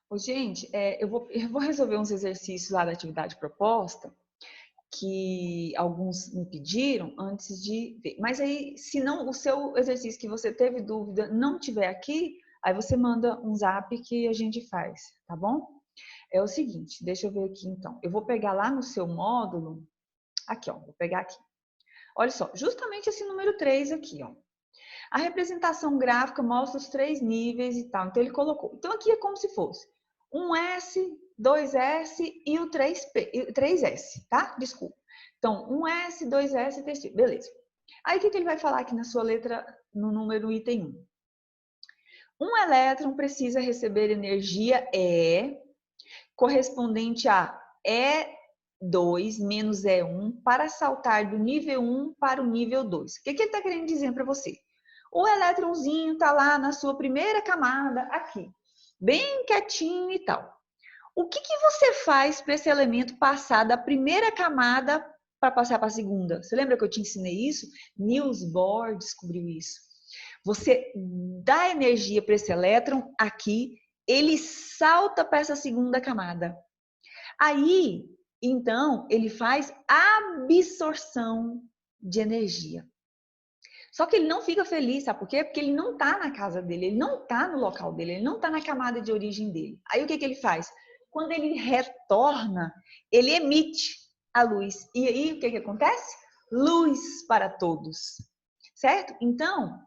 Ô, gente, eu vou resolver uns exercícios lá da atividade proposta, que alguns me pediram antes de ver. Mas aí, se não, o seu exercício que você teve dúvida não tiver aqui, aí você manda um zap que a gente faz, tá bom? É o seguinte, deixa eu ver aqui então. Eu vou pegar lá no seu módulo, aqui ó, vou pegar aqui. Olha só, justamente esse número 3 aqui, ó. A representação gráfica mostra os 3 níveis e tal. Então ele colocou. Então aqui é como se fosse um S, 2S e o 3S, tá? Desculpa. Então, um S, 2S e 3S. Beleza. Aí o que ele vai falar aqui na sua letra, no número item 1? Um elétron precisa receber energia E correspondente a E2 menos E1 para saltar do nível 1 para o nível 2. O que ele está querendo dizer para você? O elétronzinho está lá na sua primeira camada, aqui, bem quietinho e tal. O que você faz para esse elemento passar da primeira camada para passar para a segunda? Você lembra que eu te ensinei isso? Niels Bohr descobriu isso. Você dá energia para esse elétron aqui, ele salta para essa segunda camada. Aí, então, ele faz absorção de energia. Só que ele não fica feliz, sabe por quê? Porque ele não está na casa dele, ele não está no local dele, ele não está na camada de origem dele. Aí o que ele faz? Quando ele retorna, ele emite a luz. E aí o que acontece? Luz para todos. Certo? Então,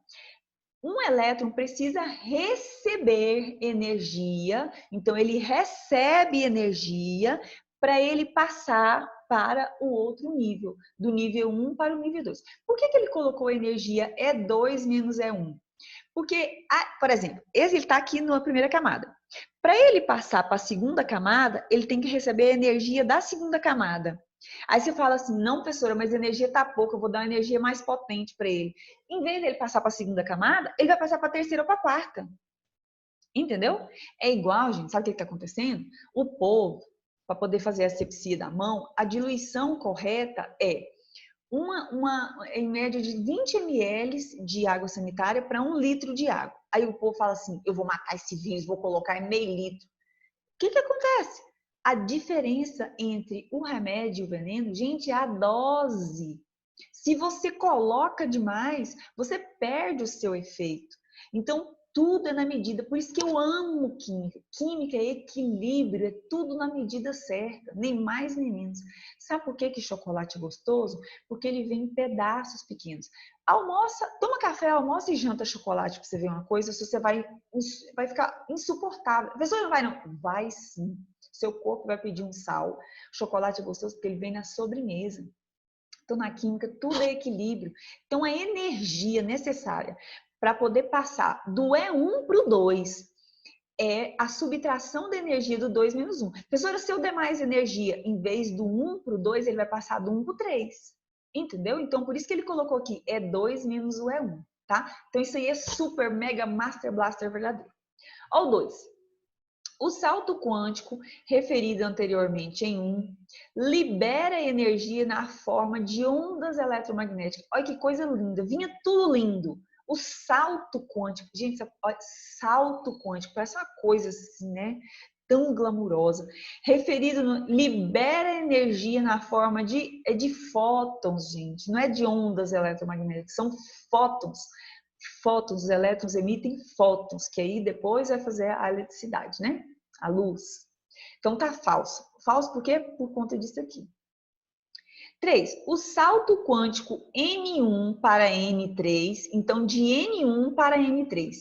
um elétron precisa receber energia, então ele recebe energia para ele passar para o outro nível, do nível 1 para o nível 2. Por que ele colocou a energia E2 menos E1? Porque, por exemplo, ele está aqui na primeira camada. Para ele passar para a segunda camada, ele tem que receber a energia da segunda camada. Aí você fala assim, não, professora, mas a energia está pouca, eu vou dar uma energia mais potente para ele. Em vez dele passar para a segunda camada, ele vai passar para a terceira ou para a quarta. Entendeu? É igual, gente, sabe o que está acontecendo? O povo, para poder fazer a asepsia da mão, a diluição correta é em média de 20 ml de água sanitária para 1 litro de água. Aí o povo fala assim, eu vou matar esse vírus, vou colocar em meio litro. O que acontece? A diferença entre o remédio e o veneno, gente, é a dose. Se você coloca demais, você perde o seu efeito. Então, tudo é na medida. Por isso que eu amo química. Química é equilíbrio, é tudo na medida certa, nem mais nem menos. Sabe por que chocolate é gostoso? Porque ele vem em pedaços pequenos. Almoça, toma café, almoça e janta chocolate para você ver uma coisa, se você vai ficar insuportável. A pessoa não vai, não. Vai sim. Seu corpo vai pedir um sal. Chocolate é gostoso porque ele vem na sobremesa. Então, na química, tudo é equilíbrio. Então, a energia necessária para poder passar do E1 para o 2 é a subtração da energia do 2 menos 1. Professora, se eu der mais energia, em vez do 1 para o 2, ele vai passar do 1 para o 3. Entendeu? Então, por isso que ele colocou aqui, é 2 menos o E1, tá? Então, isso aí é super, mega, master blaster verdadeiro. Ó o 2. O salto quântico, referido anteriormente em 1, libera energia na forma de ondas eletromagnéticas. Olha que coisa linda, vinha tudo lindo. O salto quântico, gente, olha, salto quântico, parece uma coisa assim, né? Tão glamurosa. Referido no, libera energia na forma de fótons, gente. Não é de ondas eletromagnéticas, são fótons. Fótons, os elétrons emitem fótons, que aí depois vai fazer a eletricidade, né? A luz. Então tá falso. Falso por quê? Por conta disso aqui. 3. O salto quântico N1 para N3, então de N1 para N3,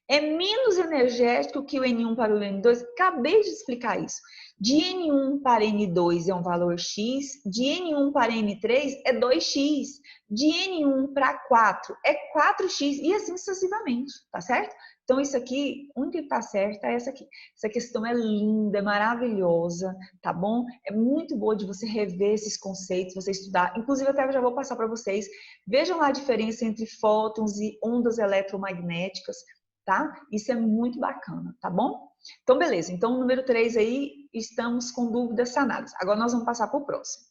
é menos energético que o N1 para o N2. Acabei de explicar isso. De N1 para N2 é um valor X, de N1 para N3 é 2X, de N1 para 4 é 4X e assim sucessivamente, tá certo? Então, isso aqui, onde que está certa é essa aqui. Essa questão é linda, é maravilhosa, tá bom? É muito boa de você rever esses conceitos, você estudar. Inclusive, até eu já vou passar para vocês. Vejam lá a diferença entre fótons e ondas eletromagnéticas, tá? Isso é muito bacana, tá bom? Então, beleza. Então, número 3 aí, estamos com dúvidas sanadas. Agora nós vamos passar para o próximo.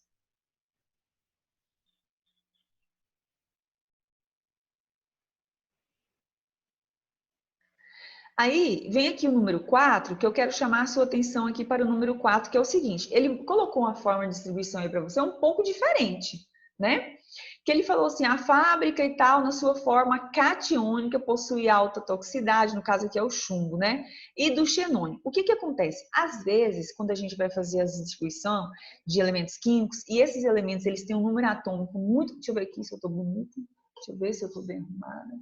Aí, vem aqui o número 4, que eu quero chamar a sua atenção aqui para o número 4, que é o seguinte. Ele colocou uma forma de distribuição aí para você um pouco diferente, né? Que ele falou assim, a fábrica e tal, na sua forma catiônica, possui alta toxicidade, no caso aqui é o chumbo, né? E do xenônio. O que que acontece? Às vezes, quando a gente vai fazer a distribuição de elementos químicos, e esses elementos, eles têm um número atômico muito... Deixa eu ver aqui se eu tô bonita. Deixa eu ver se eu tô bem arrumada.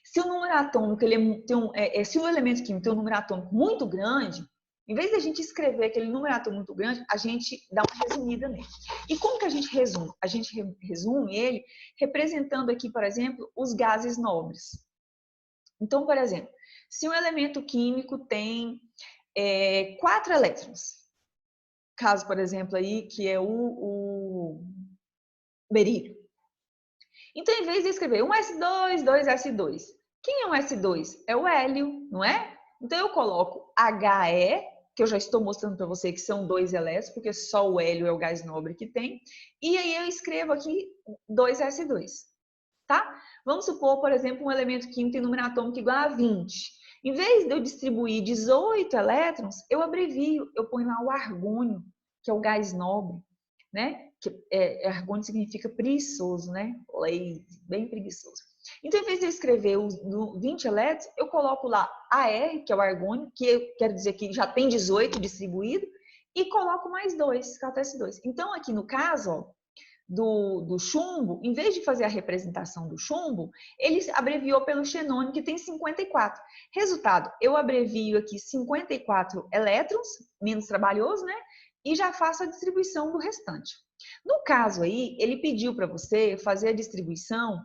Se o número atômico, se o elemento químico tem um número atômico muito grande, em vez de a gente escrever aquele número atômico muito grande, a gente dá uma resumida nele. E como que a gente resume? A gente resume ele representando aqui, por exemplo, os gases nobres. Então, por exemplo, se um elemento químico tem 4 elétrons, caso, por exemplo, aí, que é o berílio. Então, em vez de escrever 1s2, 2s2, quem é um S2? É o hélio, não é? Então, eu coloco HE, que eu já estou mostrando para você que são 2 elétrons, porque só o hélio é o gás nobre que tem. E aí eu escrevo aqui 2s2, tá? Vamos supor, por exemplo, um elemento químico tem número atômico igual a 20. Em vez de eu distribuir 18 elétrons, eu abrevio, eu ponho lá o argônio, que é o gás nobre, né? Que argônio significa preguiçoso, né? Lazy, bem preguiçoso. Então, em vez de eu escrever os 20 elétrons, eu coloco lá AR, que é o argônio, que eu quero dizer que já tem 18 distribuído, e coloco mais 2, KTS2. Então, aqui no caso, ó, do chumbo, em vez de fazer a representação do chumbo, ele abreviou pelo xenônio, que tem 54. Resultado, eu abrevio aqui 54 elétrons, menos trabalhoso, né? E já faço a distribuição do restante. No caso aí, ele pediu para você fazer a distribuição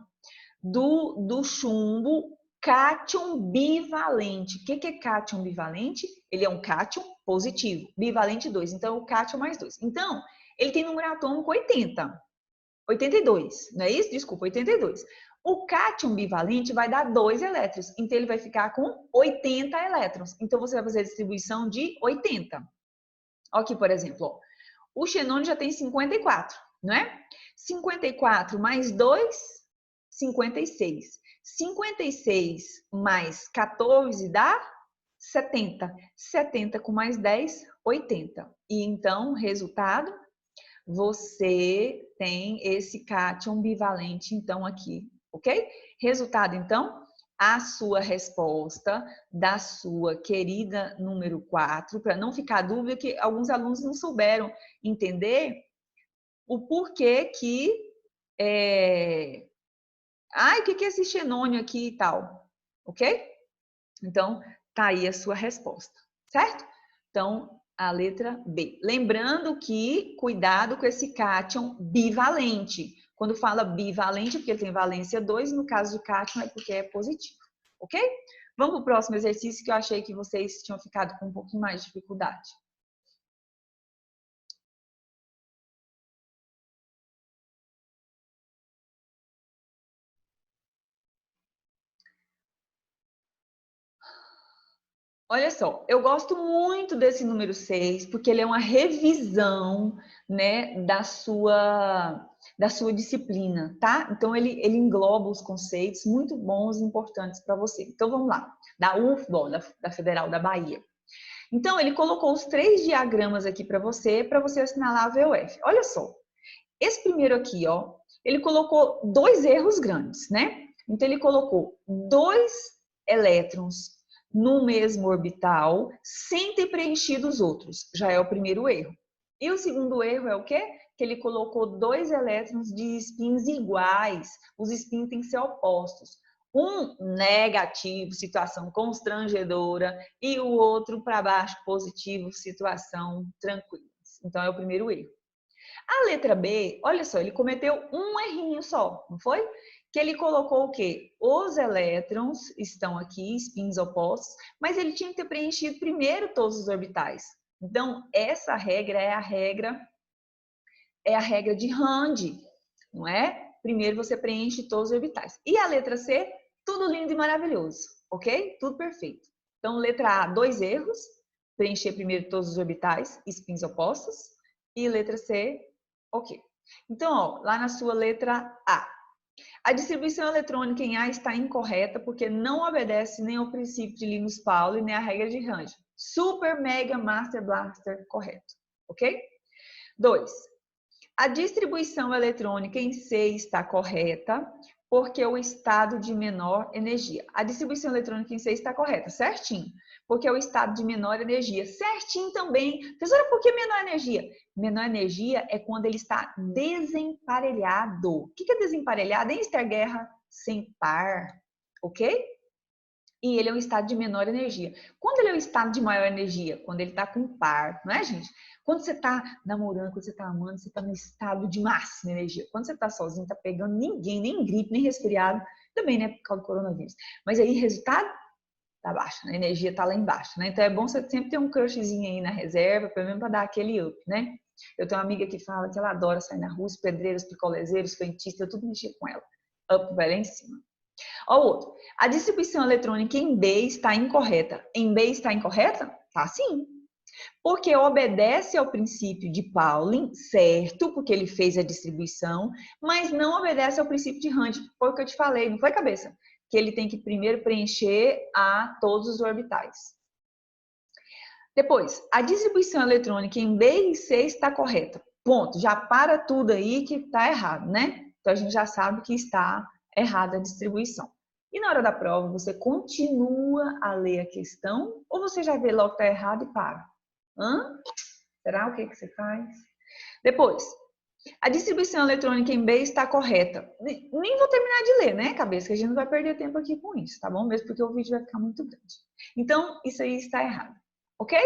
do chumbo cátion bivalente. O que é cátion bivalente? Ele é um cátion positivo, bivalente 2. Então, o cátion mais 2. Então, ele tem número atômico 80. 82, não é isso? Desculpa, 82. O cátion bivalente vai dar 2 elétrons, então ele vai ficar com 80 elétrons. Então você vai fazer a distribuição de 80. Aqui, por exemplo, ó, o xenônio já tem 54, não é? 54 mais 2, 56. 56 mais 14 dá 70. 70 com mais 10, 80. E então, resultado, você tem esse cátion bivalente, então, aqui, ok? Resultado, então, a sua resposta da sua querida número 4, para não ficar dúvida que alguns alunos não souberam entender o porquê que... o que é esse xenônio aqui e tal, ok? Então, tá aí a sua resposta, certo? Então, a letra B. Lembrando que, cuidado com esse cátion bivalente. Quando fala bivalente, porque ele tem valência 2, no caso de cátion é porque é positivo, ok? Vamos para o próximo exercício que eu achei que vocês tinham ficado com um pouquinho mais de dificuldade. Olha só, eu gosto muito desse número 6, porque ele é uma revisão, né, da sua disciplina, tá? Então, ele engloba os conceitos muito bons e importantes para você. Então, vamos lá. Da UFBA, da Federal da Bahia. Então, ele colocou os 3 diagramas aqui para você assinalar a VUF. Olha só, esse primeiro aqui, ó, ele colocou 2 erros grandes, né? Então, ele colocou 2 elétrons no mesmo orbital, sem ter preenchido os outros. Já é o primeiro erro. E o segundo erro é o quê? Que ele colocou 2 elétrons de spins iguais. Os spins têm que ser opostos. Um negativo, situação constrangedora, e o outro para baixo, positivo, situação tranquila. Então, é o primeiro erro. A letra B, olha só, ele cometeu um errinho só, não foi? Que ele colocou o quê? Os elétrons estão aqui, spins opostos, mas ele tinha que ter preenchido primeiro todos os orbitais. Então, essa regra é a regra de Rand, não é? Primeiro você preenche todos os orbitais. E a letra C, tudo lindo e maravilhoso, ok? Tudo perfeito. Então, letra A, 2 erros, preencher primeiro todos os orbitais, spins opostos. E letra C, ok. Então, ó, lá na sua letra A, A distribuição eletrônica em A está incorreta porque não obedece nem ao princípio de Linus-Pauling nem à regra de Range. Super, Mega, Master, Blaster, correto. Ok? 2. A distribuição eletrônica em C está correta porque o estado de menor energia. A distribuição eletrônica em C está correta, certinho. Porque é o estado de menor energia. Certinho também. Professora, por que menor energia? Menor energia é quando ele está desemparelhado. O que é desemparelhado? Em Esther Guerra, sem par. Ok? E ele é um estado de menor energia. Quando ele é um estado de maior energia? Quando ele está com par, não é, gente? Quando você está namorando, quando você está amando, você está no estado de máxima energia. Quando você está sozinho, está pegando ninguém, nem gripe, nem resfriado, também, né, por causa do coronavírus. Mas aí, resultado, tá baixo, né? A energia tá lá embaixo, né? Então é bom você sempre ter um crushzinho aí na reserva, pelo menos para dar aquele up, né? Eu tenho uma amiga que fala que ela adora sair na rua, os pedreiros, picolezeiros, frentistas, eu tudo mexer com ela. Up vai lá em cima. Ó o outro. A distribuição eletrônica em B está incorreta. Em B está incorreta? Tá sim. Porque obedece ao princípio de Pauling, certo? Porque ele fez a distribuição, mas não obedece ao princípio de Hunt. Foi o que eu te falei, não foi, cabeça? Que ele tem que primeiro preencher a todos os orbitais. Depois, a distribuição eletrônica em B e C está correta. Ponto. Já para tudo aí que está errado, né? Então a gente já sabe que está errada a distribuição. E na hora da prova, você continua a ler a questão ou você já vê logo que está errado e para? Hã? Será o que você faz? Depois, a distribuição eletrônica em B está correta. Nem vou terminar de ler, né, cabeça? Que a gente não vai perder tempo aqui com isso, tá bom? Mesmo porque o vídeo vai ficar muito grande. Então, isso aí está errado, ok?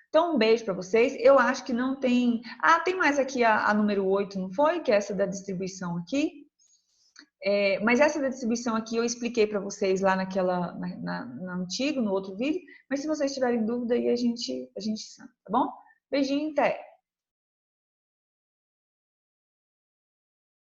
Então, um beijo para vocês. Eu acho que não tem... Ah, tem mais aqui a número 8, não foi? Que é essa da distribuição aqui. Mas essa da distribuição aqui eu expliquei para vocês lá no antigo, no outro vídeo. Mas se vocês tiverem dúvida aí, a gente sabe, tá bom? Beijinho, até!